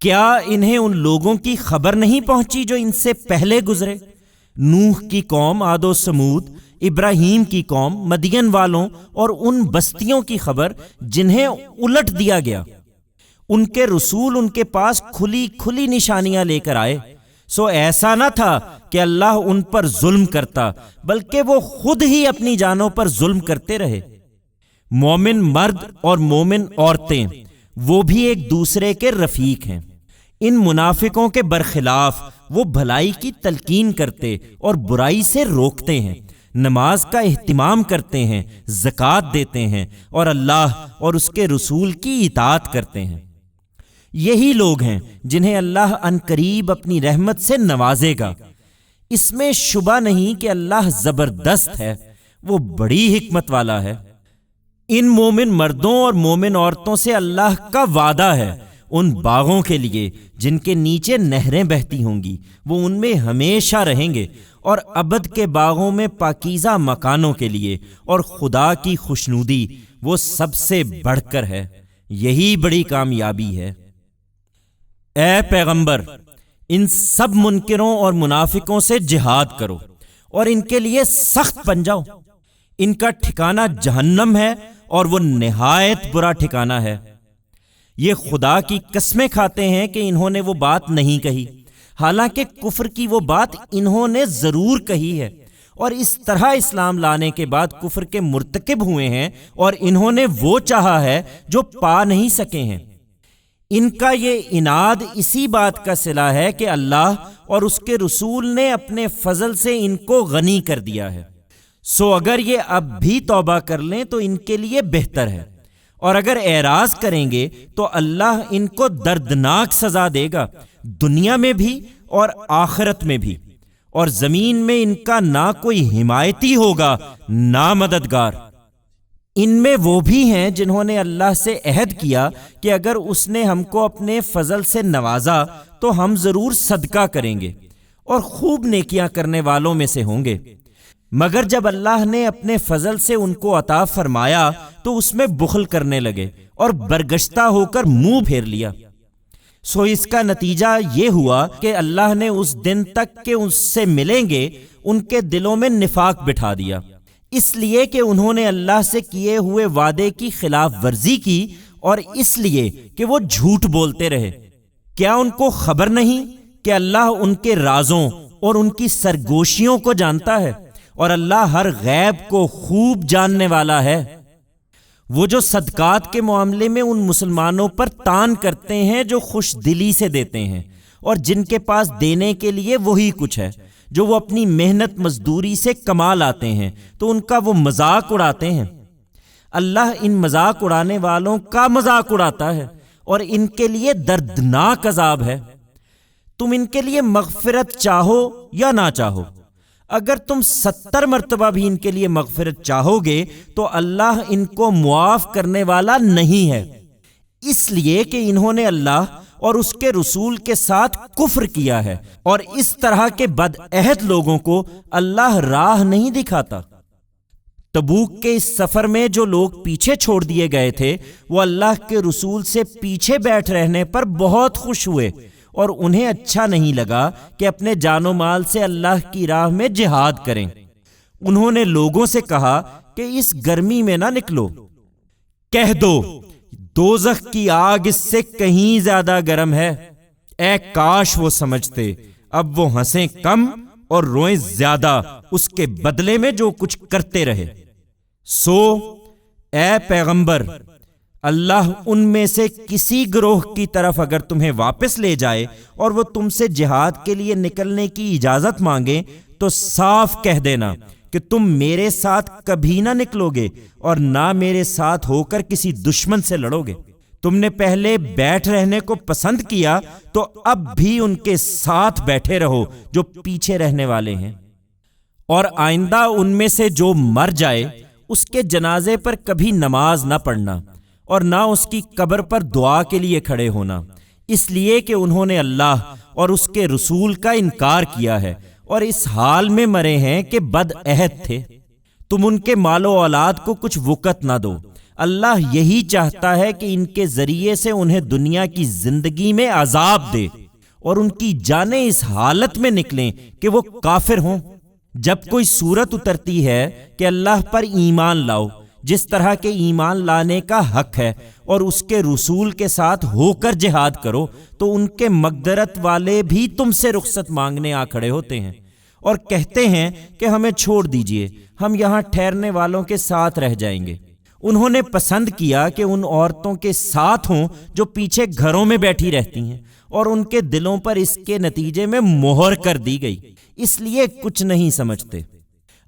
کیا انہیں ان لوگوں کی خبر نہیں پہنچی جو ان سے پہلے گزرے؟ نوح کی قوم، عاد و سمود، ابراہیم کی قوم، مدین والوں اور ان بستیوں کی خبر جنہیں الٹ دیا گیا۔ ان کے رسول ان کے پاس کھلی کھلی نشانیاں لے کر آئے، سو ایسا نہ تھا کہ اللہ ان پر ظلم کرتا، بلکہ وہ خود ہی اپنی جانوں پر ظلم کرتے رہے۔ مومن مرد اور مومن عورتیں وہ بھی ایک دوسرے کے رفیق ہیں۔ ان منافقوں کے برخلاف وہ بھلائی کی تلقین کرتے اور برائی سے روکتے ہیں، نماز کا اہتمام کرتے ہیں، زکوٰۃ دیتے ہیں اور اللہ اور اس کے رسول کی اطاعت کرتے ہیں۔ یہی لوگ ہیں جنہیں اللہ عنقریب اپنی رحمت سے نوازے گا۔ اس میں شبہ نہیں کہ اللہ زبردست ہے، وہ بڑی حکمت والا ہے۔ ان مومن مردوں اور مومن عورتوں سے اللہ کا وعدہ ہے ان باغوں کے لیے جن کے نیچے نہریں بہتی ہوں گی، وہ ان میں ہمیشہ رہیں گے، اور ابد کے باغوں میں پاکیزہ مکانوں کے لیے، اور خدا کی خوشنودی وہ سب سے بڑھ کر ہے۔ یہی بڑی کامیابی ہے۔ اے پیغمبر، ان سب منکروں اور منافقوں سے جہاد کرو اور ان کے لیے سخت بن جاؤ۔ ان کا ٹھکانہ جہنم ہے اور وہ نہایت برا ٹھکانہ ہے۔ یہ خدا کی قسمیں کھاتے ہیں کہ انہوں نے وہ بات نہیں کہی، حالانکہ کفر کی وہ بات انہوں نے ضرور کہی ہے، اور اس طرح اسلام لانے کے بعد کفر کے مرتکب ہوئے ہیں، اور انہوں نے وہ چاہا ہے جو پا نہیں سکے ہیں۔ ان کا یہ عناد اسی بات کا صلہ ہے کہ اللہ اور اس کے رسول نے اپنے فضل سے ان کو غنی کر دیا ہے، سو اگر یہ اب بھی توبہ کر لیں تو ان کے لیے بہتر ہے، اور اگر اعراض کریں گے تو اللہ ان کو دردناک سزا دے گا، دنیا میں بھی اور آخرت میں بھی، اور زمین میں ان کا نہ کوئی حمایتی ہوگا نہ مددگار۔ ان میں وہ بھی ہیں جنہوں نے اللہ سے عہد کیا کہ اگر اس نے ہم کو اپنے فضل سے نوازا تو ہم ضرور صدقہ کریں گے اور خوب نیکیاں کرنے والوں میں سے ہوں گے، مگر جب اللہ نے اپنے فضل سے ان کو عطا فرمایا تو اس میں بخل کرنے لگے اور برگشتہ ہو کر منہ پھیر لیا۔ سو اس کا نتیجہ یہ ہوا کہ اللہ نے اس دن تک کہ اس سے ملیں گے ان کے دلوں میں نفاق بٹھا دیا، اس لیے کہ انہوں نے اللہ سے کیے ہوئے وعدے کی خلاف ورزی کی اور اس لیے کہ وہ جھوٹ بولتے رہے۔ کیا ان کو خبر نہیں کہ اللہ ان کے رازوں اور ان کی سرگوشیوں کو جانتا ہے، اور اللہ ہر غیب کو خوب جاننے والا ہے۔ وہ جو صدقات کے معاملے میں ان مسلمانوں پر تان کرتے ہیں جو خوش دلی سے دیتے ہیں، اور جن کے پاس دینے کے لیے وہی کچھ ہے جو وہ اپنی محنت مزدوری سے کما لاتے ہیں، تو ان کا وہ مذاق اڑاتے ہیں۔ اللہ ان مذاق اڑانے والوں کا مذاق اڑاتا ہے اور ان کے لیے دردناک عذاب ہے۔ تم ان کے لیے مغفرت چاہو یا نہ چاہو، اگر تم 70 مرتبہ بھی ان کے لیے مغفرت چاہو گے تو اللہ ان کو معاف کرنے والا نہیں ہے، اس لیے کہ انہوں نے اللہ اور اس کے رسول کے ساتھ کفر کیا ہے، اور اس طرح کے بدعہد لوگوں کو اللہ راہ نہیں دکھاتا۔ تبوک کے اس سفر میں جو لوگ پیچھے چھوڑ دیے گئے تھے وہ اللہ کے رسول سے پیچھے بیٹھ رہنے پر بہت خوش ہوئے، اور انہیں اچھا نہیں لگا کہ اپنے جان و مال سے اللہ کی راہ میں جہاد کریں۔ انہوں نے لوگوں سے کہا کہ اس گرمی میں نہ نکلو، کہہ دو دوزخ کی آگ اس سے کہیں زیادہ گرم ہے۔ اے کاش وہ سمجھتے، اب وہ ہنسیں کم اور روئیں زیادہ اس کے بدلے میں جو کچھ کرتے رہے۔ سو اے پیغمبر، اللہ ان میں سے کسی گروہ کی طرف اگر تمہیں واپس لے جائے اور وہ تم سے جہاد کے لیے نکلنے کی اجازت مانگے تو صاف کہہ دینا کہ تم میرے ساتھ کبھی نہ نکلو گے اور نہ میرے ساتھ ہو کر کسی دشمن سے لڑو گے۔ تم نے پہلے بیٹھ رہنے کو پسند کیا تو اب بھی ان کے ساتھ بیٹھے رہو جو پیچھے رہنے والے ہیں، اور آئندہ ان میں سے جو مر جائے اس کے جنازے پر کبھی نماز نہ پڑھنا اور نہ اس کی قبر پر دعا کے لیے کھڑے ہونا، اس لیے کہ انہوں نے اللہ اور اس کے رسول کا انکار کیا ہے اور اس حال میں مرے ہیں کہ بدعہد تھے۔ تم ان کے مال و اولاد کو کچھ وقت نہ دو، اللہ یہی چاہتا ہے کہ ان کے ذریعے سے انہیں دنیا کی زندگی میں عذاب دے اور ان کی جانیں اس حالت میں نکلیں کہ وہ کافر ہوں۔ جب کوئی صورت اترتی ہے کہ اللہ پر ایمان لاؤ جس طرح کے ایمان لانے کا حق ہے اور اس کے رسول کے ساتھ ہو کر جہاد کرو، تو ان کے مغفرت والے بھی تم سے رخصت مانگنے آ کھڑے ہوتے ہیں اور کہتے ہیں کہ ہمیں چھوڑ دیجئے، ہم یہاں ٹھہرنے والوں کے ساتھ رہ جائیں گے۔ انہوں نے پسند کیا کہ ان عورتوں کے ساتھ ہوں جو پیچھے گھروں میں بیٹھی رہتی ہیں، اور ان کے دلوں پر اس کے نتیجے میں مہر کر دی گئی، اس لیے کچھ نہیں سمجھتے۔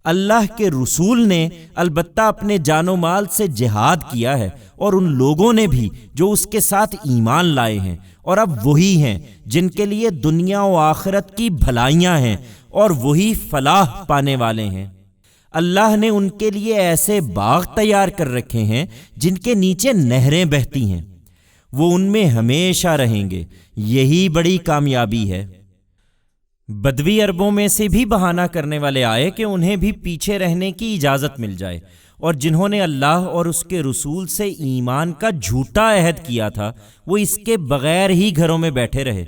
اللہ کے رسول نے البتہ اپنے جان و مال سے جہاد کیا ہے، اور ان لوگوں نے بھی جو اس کے ساتھ ایمان لائے ہیں، اور اب وہی ہیں جن کے لیے دنیا و آخرت کی بھلائیاں ہیں اور وہی فلاح پانے والے ہیں۔ اللہ نے ان کے لیے ایسے باغ تیار کر رکھے ہیں جن کے نیچے نہریں بہتی ہیں، وہ ان میں ہمیشہ رہیں گے، یہی بڑی کامیابی ہے۔ بدوی عربوں میں سے بھی بہانہ کرنے والے آئے کہ انہیں بھی پیچھے رہنے کی اجازت مل جائے، اور جنہوں نے اللہ اور اس کے رسول سے ایمان کا جھوٹا عہد کیا تھا وہ اس کے بغیر ہی گھروں میں بیٹھے رہے۔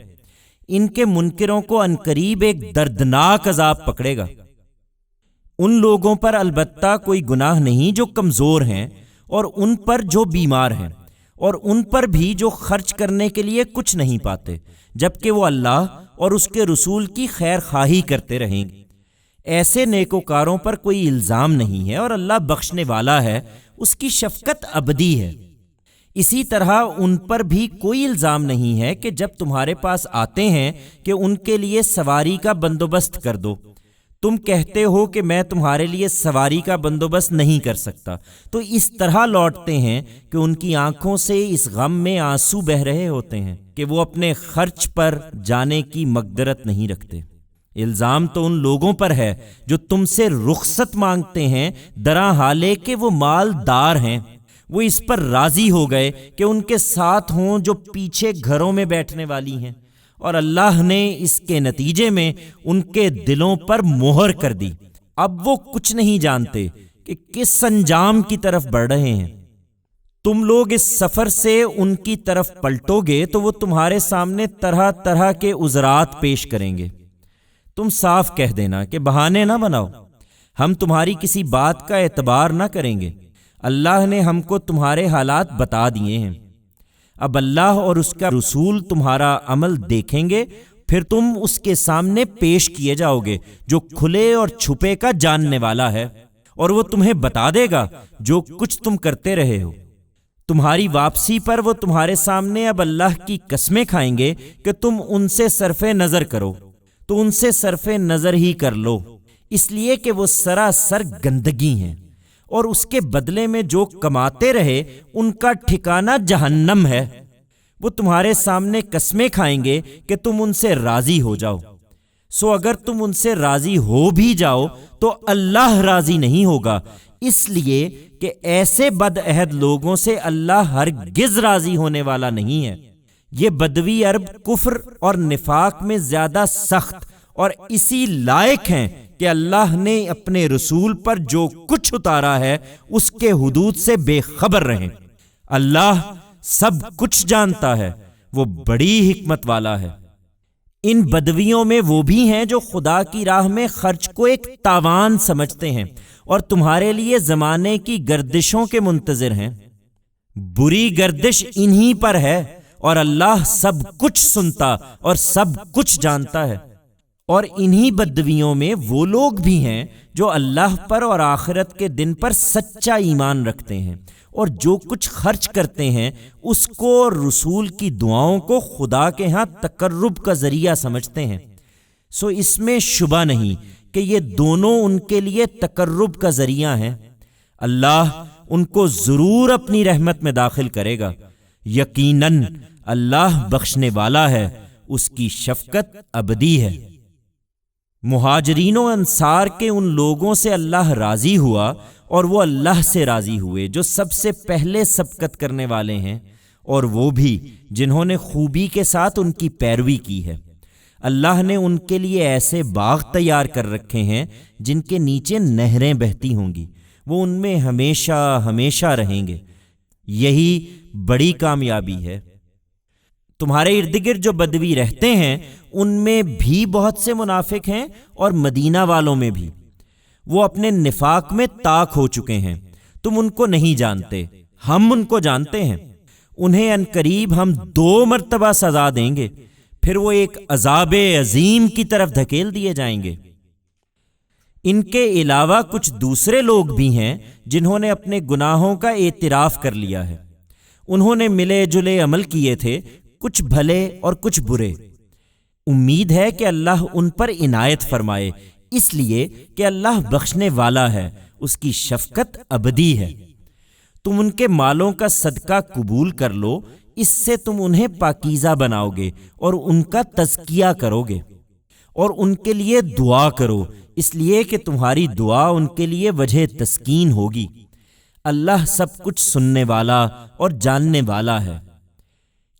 ان کے منکروں کو عنقریب ایک دردناک عذاب پکڑے گا۔ ان لوگوں پر البتہ کوئی گناہ نہیں جو کمزور ہیں، اور ان پر جو بیمار ہیں، اور ان پر بھی جو خرچ کرنے کے لیے کچھ نہیں پاتے، جبکہ وہ اللہ اور اس کے رسول کی خیر خواہی کرتے رہیں گے۔ ایسے نیکوکاروں پر کوئی الزام نہیں ہے، اور اللہ بخشنے والا ہے، اس کی شفقت ابدی ہے۔ اسی طرح ان پر بھی کوئی الزام نہیں ہے کہ جب تمہارے پاس آتے ہیں کہ ان کے لیے سواری کا بندوبست کر دو، تم کہتے ہو کہ میں تمہارے لیے سواری کا بندوبست نہیں کر سکتا، تو اس طرح لوٹتے ہیں کہ ان کی آنکھوں سے اس غم میں آنسو بہہ رہے ہوتے ہیں کہ وہ اپنے خرچ پر جانے کی مقدرت نہیں رکھتے۔ الزام تو ان لوگوں پر ہے جو تم سے رخصت مانگتے ہیں، درا حالے کہ وہ مالدار ہیں۔ وہ اس پر راضی ہو گئے کہ ان کے ساتھ ہوں جو پیچھے گھروں میں بیٹھنے والی ہیں، اور اللہ نے اس کے نتیجے میں ان کے دلوں پر مہر کر دی۔ اب وہ کچھ نہیں جانتے کہ کس انجام کی طرف بڑھ رہے ہیں۔ تم لوگ اس سفر سے ان کی طرف پلٹو گے تو وہ تمہارے سامنے طرح طرح کے عذرات پیش کریں گے۔ تم صاف کہہ دینا کہ بہانے نہ بناؤ، ہم تمہاری کسی بات کا اعتبار نہ کریں گے، اللہ نے ہم کو تمہارے حالات بتا دیے ہیں۔ اب اللہ اور اس کا رسول تمہارا عمل دیکھیں گے، پھر تم اس کے سامنے پیش کیے جاؤ گے جو کھلے اور چھپے کا جاننے والا ہے، اور وہ تمہیں بتا دے گا جو کچھ تم کرتے رہے ہو۔ تمہاری واپسی پر وہ تمہارے سامنے اب اللہ کی قسمیں کھائیں گے کہ تم ان سے صرف نظر کرو، تو ان سے صرف نظر ہی کر لو، اس لیے کہ وہ سراسر گندگی ہیں، اور اس کے بدلے میں جو کماتے رہے ان کا ٹھکانہ جہنم ہے۔ وہ تمہارے سامنے قسمیں کھائیں گے کہ تم ان سے راضی ہو جاؤ، سو اگر تم ان سے راضی ہو بھی جاؤ تو اللہ راضی نہیں ہوگا، اس لیے کہ ایسے بد عہد لوگوں سے اللہ ہرگز راضی ہونے والا نہیں ہے۔ یہ بدوی عرب کفر اور نفاق میں زیادہ سخت اور اسی لائق ہیں کہ اللہ نے اپنے رسول پر جو کچھ اتارا ہے اس کے حدود سے بے خبر رہیں۔ اللہ سب کچھ جانتا ہے، وہ بڑی حکمت والا ہے۔ ان بدویوں میں وہ بھی ہیں جو خدا کی راہ میں خرچ کو ایک تاوان سمجھتے ہیں اور تمہارے لیے زمانے کی گردشوں کے منتظر ہیں۔ بری گردش انہی پر ہے، اور اللہ سب کچھ سنتا اور سب کچھ جانتا ہے۔ اور انہی بدویوں میں وہ لوگ بھی ہیں جو اللہ پر اور آخرت کے دن پر سچا ایمان رکھتے ہیں، اور جو کچھ خرچ کرتے ہیں اس کو اور رسول کی دعاؤں کو خدا کے ہاں تقرب کا ذریعہ سمجھتے ہیں۔ سو اس میں شبہ نہیں کہ یہ دونوں ان کے لیے تقرب کا ذریعہ ہیں۔ اللہ ان کو ضرور اپنی رحمت میں داخل کرے گا، یقیناً اللہ بخشنے والا ہے، اس کی شفقت ابدی ہے۔ مہاجرین و انصار کے ان لوگوں سے اللہ راضی ہوا اور وہ اللہ سے راضی ہوئے جو سب سے پہلے سبقت کرنے والے ہیں، اور وہ بھی جنہوں نے خوبی کے ساتھ ان کی پیروی کی ہے۔ اللہ نے ان کے لیے ایسے باغ تیار کر رکھے ہیں جن کے نیچے نہریں بہتی ہوں گی، وہ ان میں ہمیشہ ہمیشہ رہیں گے۔ یہی بڑی کامیابی ہے۔ تمہارے ارد گرد جو بدوی رہتے ہیں ان میں بھی بہت سے منافق ہیں، اور مدینہ والوں میں بھی۔ وہ اپنے نفاق میں طاق ہو چکے ہیں، تم ان کو نہیں جانتے، ہم ان کو جانتے ہیں۔ انہیں عنقریب ہم 2 مرتبہ سزا دیں گے، پھر وہ ایک عذاب عظیم کی طرف دھکیل دیے جائیں گے۔ ان کے علاوہ کچھ دوسرے لوگ بھی ہیں جنہوں نے اپنے گناہوں کا اعتراف کر لیا ہے۔ انہوں نے ملے جلے عمل کیے تھے، کچھ بھلے اور کچھ برے۔ امید ہے کہ اللہ ان پر عنایت فرمائے، اس لیے کہ اللہ بخشنے والا ہے، اس کی شفقت ابدی ہے۔ تم ان کے مالوں کا صدقہ قبول کر لو، اس سے تم انہیں پاکیزہ بناؤ گے اور ان کا تزکیہ کرو گے، اور ان کے لیے دعا کرو، اس لیے کہ تمہاری دعا ان کے لیے وجہ تسکین ہوگی۔ اللہ سب کچھ سننے والا اور جاننے والا ہے۔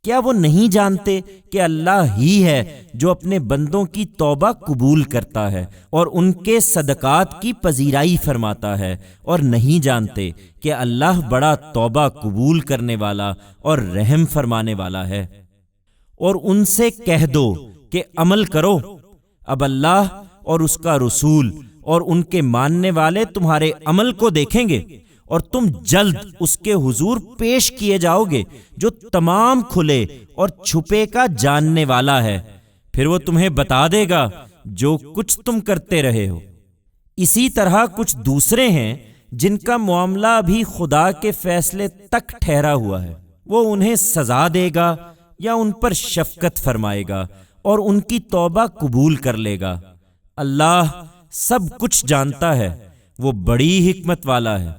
کیا وہ نہیں جانتے کہ اللہ ہی ہے جو اپنے بندوں کی توبہ قبول کرتا ہے اور ان کے صدقات کی پذیرائی فرماتا ہے، اور نہیں جانتے کہ اللہ بڑا توبہ قبول کرنے والا اور رحم فرمانے والا ہے۔ اور ان سے کہہ دو کہ عمل کرو، اب اللہ اور اس کا رسول اور ان کے ماننے والے تمہارے عمل کو دیکھیں گے، اور تم جلد اس کے حضور پیش کیے جاؤ گے جو تمام کھلے اور چھپے کا جاننے والا ہے، پھر وہ تمہیں بتا دے گا جو کچھ تم کرتے رہے ہو۔ اسی طرح کچھ دوسرے ہیں جن کا معاملہ بھی خدا کے فیصلے تک ٹھہرا ہوا ہے، وہ انہیں سزا دے گا یا ان پر شفقت فرمائے گا اور ان کی توبہ قبول کر لے گا۔ اللہ سب کچھ جانتا ہے، وہ بڑی حکمت والا ہے۔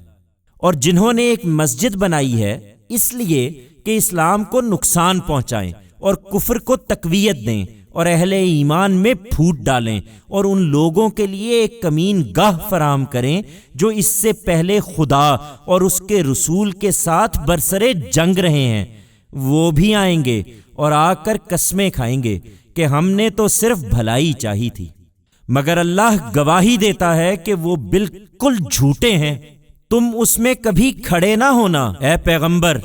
اور جنہوں نے ایک مسجد بنائی ہے اس لیے کہ اسلام کو نقصان پہنچائیں اور کفر کو تقویت دیں اور اہل ایمان میں پھوٹ ڈالیں اور ان لوگوں کے لیے ایک کمین گاہ فراہم کریں جو اس سے پہلے خدا اور اس کے رسول کے ساتھ برسرے جنگ رہے ہیں۔ وہ بھی آئیں گے اور آ کر قسمیں کھائیں گے کہ ہم نے تو صرف بھلائی چاہی تھی، مگر اللہ گواہی دیتا ہے کہ وہ بالکل جھوٹے ہیں۔ تم اس میں کبھی کھڑے نہ ہونا اے پیغمبر،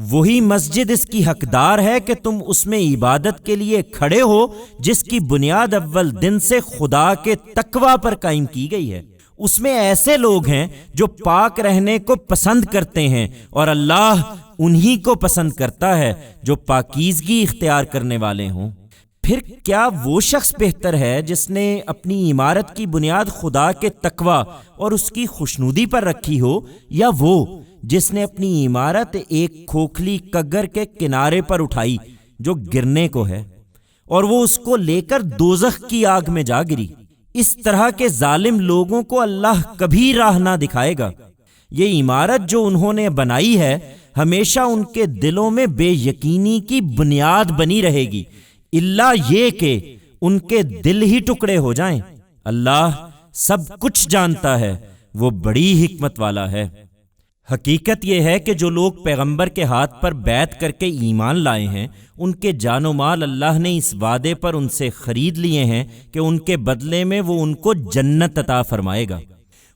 وہی مسجد اس کی حقدار ہے کہ تم اس میں عبادت کے لیے کھڑے ہو جس کی بنیاد اول دن سے خدا کے تقوی پر قائم کی گئی ہے۔ اس میں ایسے لوگ ہیں جو پاک رہنے کو پسند کرتے ہیں، اور اللہ انہی کو پسند کرتا ہے جو پاکیزگی اختیار کرنے والے ہوں۔ پھر کیا وہ شخص بہتر ہے جس نے اپنی عمارت کی بنیاد خدا کے تقوی اور اس کی خوشنودی پر رکھی ہو، یا وہ جس نے اپنی عمارت ایک کھوکھلی کگر کے کنارے پر اٹھائی جو گرنے کو ہے، اور وہ اس کو لے کر دوزخ کی آگ میں جا گری؟ اس طرح کے ظالم لوگوں کو اللہ کبھی راہ نہ دکھائے گا۔ یہ عمارت جو انہوں نے بنائی ہے ہمیشہ ان کے دلوں میں بے یقینی کی بنیاد بنی رہے گی، الا یہ کہ ان کے دل ہی ٹکڑے ہو جائیں۔ اللہ سب کچھ جانتا ہے، وہ بڑی حکمت والا ہے۔ حقیقت یہ ہے کہ جو لوگ پیغمبر کے ہاتھ پر بیعت کر کے ایمان لائے ہیں، ان کے جان و مال اللہ نے اس وعدے پر ان سے خرید لیے ہیں کہ ان کے بدلے میں وہ ان کو جنت عطا فرمائے گا۔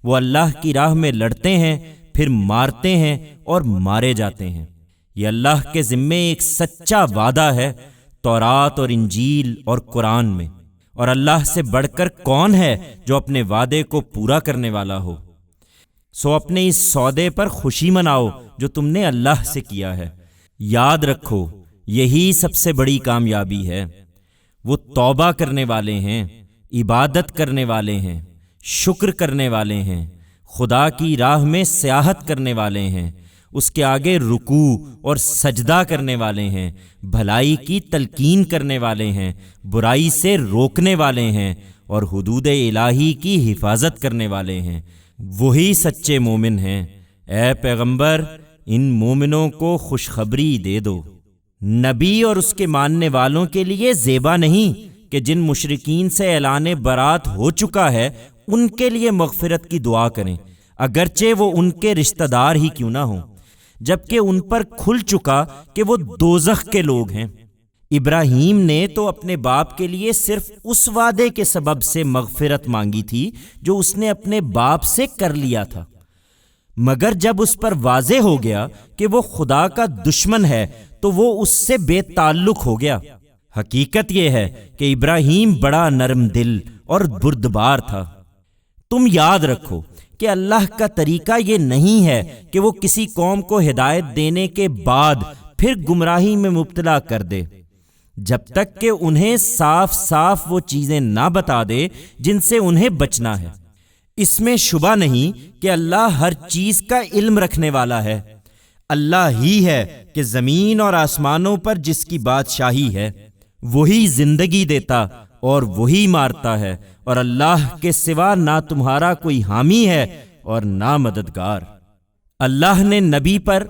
وہ اللہ کی راہ میں لڑتے ہیں، پھر مارتے ہیں اور مارے جاتے ہیں۔ یہ اللہ کے ذمے ایک سچا وعدہ ہے تورات اور انجیل اور قرآن میں، اور اللہ سے بڑھ کر کون ہے جو اپنے وعدے کو پورا کرنے والا ہو؟ سو اپنے اس سودے پر خوشی مناؤ جو تم نے اللہ سے کیا ہے۔ یاد رکھو یہی سب سے بڑی کامیابی ہے۔ وہ توبہ کرنے والے ہیں، عبادت کرنے والے ہیں، شکر کرنے والے ہیں، خدا کی راہ میں سیاحت کرنے والے ہیں، اس کے آگے رکوع اور سجدہ کرنے والے ہیں، بھلائی کی تلقین کرنے والے ہیں، برائی سے روکنے والے ہیں، اور حدود الہی کی حفاظت کرنے والے ہیں۔ وہی سچے مومن ہیں۔ اے پیغمبر، ان مومنوں کو خوشخبری دے دو۔ نبی اور اس کے ماننے والوں کے لیے زیبا نہیں کہ جن مشرکین سے اعلان برات ہو چکا ہے ان کے لیے مغفرت کی دعا کریں، اگرچہ وہ ان کے رشتہ دار ہی کیوں نہ ہوں، جبکہ ان پر کھل چکا کہ وہ دوزخ کے لوگ ہیں۔ ابراہیم نے تو اپنے باپ کے لیے صرف اس وعدے کے سبب سے مغفرت مانگی تھی جو اس نے اپنے باپ سے کر لیا تھا، مگر جب اس پر واضح ہو گیا کہ وہ خدا کا دشمن ہے تو وہ اس سے بے تعلق ہو گیا۔ حقیقت یہ ہے کہ ابراہیم بڑا نرم دل اور بردبار تھا۔ تم یاد رکھو کہ اللہ کا طریقہ یہ نہیں ہے کہ وہ کسی قوم کو ہدایت دینے کے بعد پھر گمراہی میں مبتلا کر دے، جب تک کہ انہیں صاف صاف وہ چیزیں نہ بتا دے جن سے انہیں بچنا ہے۔ اس میں شبہ نہیں کہ اللہ ہر چیز کا علم رکھنے والا ہے۔ اللہ ہی ہے کہ زمین اور آسمانوں پر جس کی بادشاہی ہے، وہی زندگی دیتا اور وہی مارتا ہے، اور اللہ کے سوا نہ تمہارا کوئی حامی ہے اور نہ مددگار۔ اللہ نے نبی پر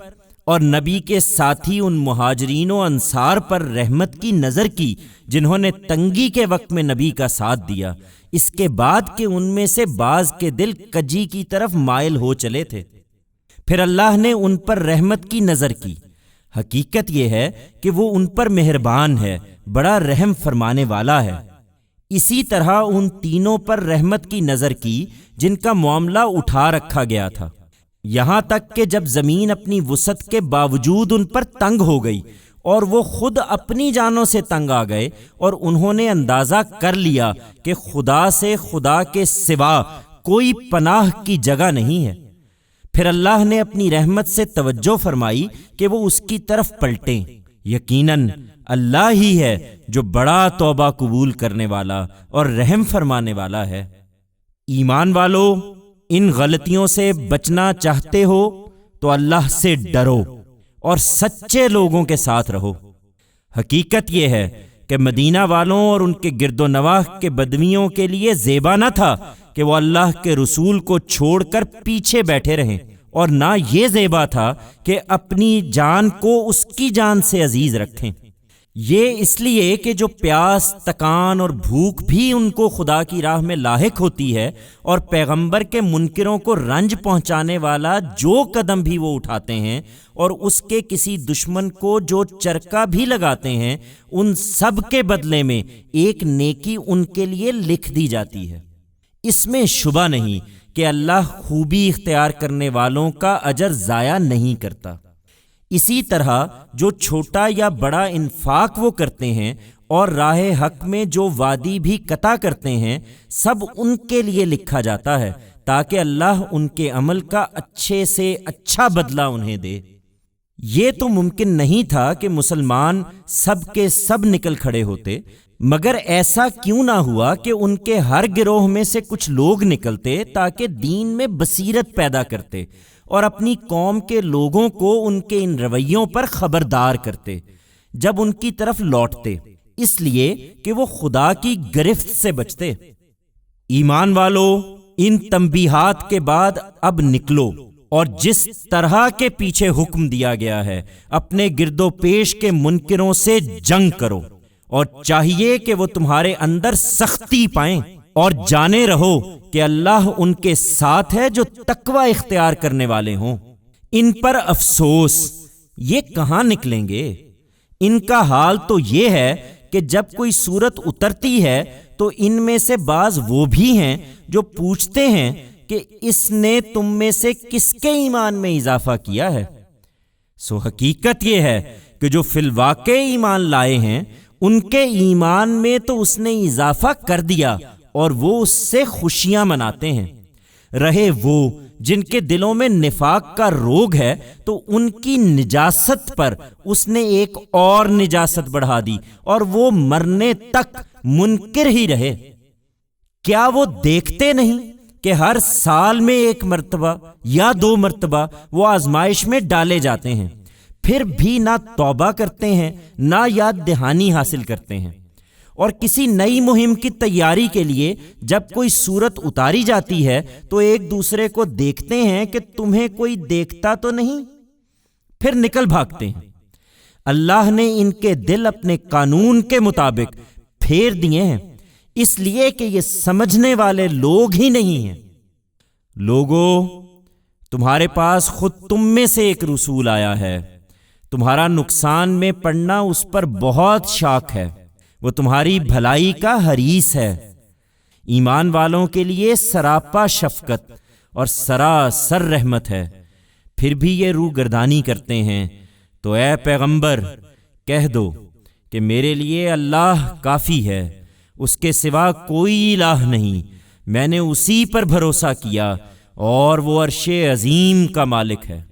اور نبی کے ساتھی ان مہاجرین و انصار پر رحمت کی نظر کی جنہوں نے تنگی کے وقت میں نبی کا ساتھ دیا، اس کے بعد کہ ان میں سے بعض کے دل کجی کی طرف مائل ہو چلے تھے۔ پھر اللہ نے ان پر رحمت کی نظر کی۔ حقیقت یہ ہے کہ وہ ان پر مہربان ہے، بڑا رحم فرمانے والا ہے۔ اسی طرح ان تینوں پر رحمت کی نظر کی جن کا معاملہ اٹھا رکھا گیا تھا، یہاں تک کہ جب زمین اپنی وسعت کے باوجود ان پر تنگ ہو گئی اور وہ خود اپنی جانوں سے تنگ آ گئے، اور انہوں نے اندازہ کر لیا کہ خدا سے خدا کے سوا کوئی پناہ کی جگہ نہیں ہے، پھر اللہ نے اپنی رحمت سے توجہ فرمائی کہ وہ اس کی طرف پلٹیں۔ یقیناً اللہ ہی ہے جو بڑا توبہ قبول کرنے والا اور رحم فرمانے والا ہے۔ ایمان والو، ان غلطیوں سے بچنا چاہتے ہو تو اللہ سے ڈرو اور سچے لوگوں کے ساتھ رہو۔ حقیقت یہ ہے کہ مدینہ والوں اور ان کے گرد و نواح کے بدویوں کے لیے زیبا نہ تھا کہ وہ اللہ کے رسول کو چھوڑ کر پیچھے بیٹھے رہیں، اور نہ یہ زیبا تھا کہ اپنی جان کو اس کی جان سے عزیز رکھیں۔ یہ اس لیے کہ جو پیاس، تکان اور بھوک بھی ان کو خدا کی راہ میں لاحق ہوتی ہے، اور پیغمبر کے منکروں کو رنج پہنچانے والا جو قدم بھی وہ اٹھاتے ہیں اور اس کے کسی دشمن کو جو چرکا بھی لگاتے ہیں، ان سب کے بدلے میں ایک نیکی ان کے لیے لکھ دی جاتی ہے۔ اس میں شبہ نہیں کہ اللہ خوبی اختیار کرنے والوں کا اجر ضائع نہیں کرتا۔ اسی طرح جو چھوٹا یا بڑا انفاق وہ کرتے ہیں اور راہ حق میں جو وادی بھی قطع کرتے ہیں، سب ان کے لیے لکھا جاتا ہے تاکہ اللہ ان کے عمل کا اچھے سے اچھا بدلہ انہیں دے۔ یہ تو ممکن نہیں تھا کہ مسلمان سب کے سب نکل کھڑے ہوتے، مگر ایسا کیوں نہ ہوا کہ ان کے ہر گروہ میں سے کچھ لوگ نکلتے تاکہ دین میں بصیرت پیدا کرتے اور اپنی قوم کے لوگوں کو ان کے ان رویوں پر خبردار کرتے جب ان کی طرف لوٹتے، اس لیے کہ وہ خدا کی گرفت سے بچتے۔ ایمان والو، ان تنبیہات کے بعد اب نکلو اور جس طرح کے پیچھے حکم دیا گیا ہے اپنے گرد و پیش کے منکروں سے جنگ کرو، اور چاہیے کہ وہ تمہارے اندر سختی پائیں، اور جانے رہو کہ اللہ ان کے ساتھ ہے جو تقوی اختیار کرنے والے ہوں۔ ان پر افسوس، یہ کہاں نکلیں گے؟ ان کا حال تو یہ ہے کہ جب کوئی صورت اترتی ہے تو ان میں سے بعض وہ بھی ہیں جو پوچھتے ہیں کہ اس نے تم میں سے کس کے ایمان میں اضافہ کیا ہے؟ سو حقیقت یہ ہے کہ جو فی الواقع ایمان لائے ہیں ان کے ایمان میں تو اس نے اضافہ کر دیا اور وہ اس سے خوشیاں مناتے ہیں۔ رہے وہ جن کے دلوں میں نفاق کا روگ ہے تو ان کی نجاست پر اس نے ایک اور نجاست بڑھا دی اور وہ مرنے تک منکر ہی رہے۔ کیا وہ دیکھتے نہیں کہ ہر سال میں ایک مرتبہ یا 2 مرتبہ وہ آزمائش میں ڈالے جاتے ہیں، پھر بھی نہ توبہ کرتے ہیں نہ یاد دہانی حاصل کرتے ہیں؟ اور کسی نئی مہم کی تیاری کے لیے جب کوئی صورت اتاری جاتی ہے تو ایک دوسرے کو دیکھتے ہیں کہ تمہیں کوئی دیکھتا تو نہیں، پھر نکل بھاگتے ہیں۔ اللہ نے ان کے دل اپنے قانون کے مطابق پھیر دیے ہیں، اس لیے کہ یہ سمجھنے والے لوگ ہی نہیں ہیں۔ لوگو، تمہارے پاس خود تم میں سے ایک رسول آیا ہے، تمہارا نقصان میں پڑنا اس پر بہت شاک ہے، وہ تمہاری بھلائی کا حریص ہے۔ ایمان والوں کے لیے سراپا شفقت اور سراسر رحمت ہے، پھر بھی یہ روگردانی کرتے ہیں۔ تو اے پیغمبر، کہہ دو کہ میرے لیے اللہ کافی ہے، اس کے سوا کوئی الہ نہیں، میں نے اسی پر بھروسہ کیا اور وہ عرش عظیم کا مالک ہے۔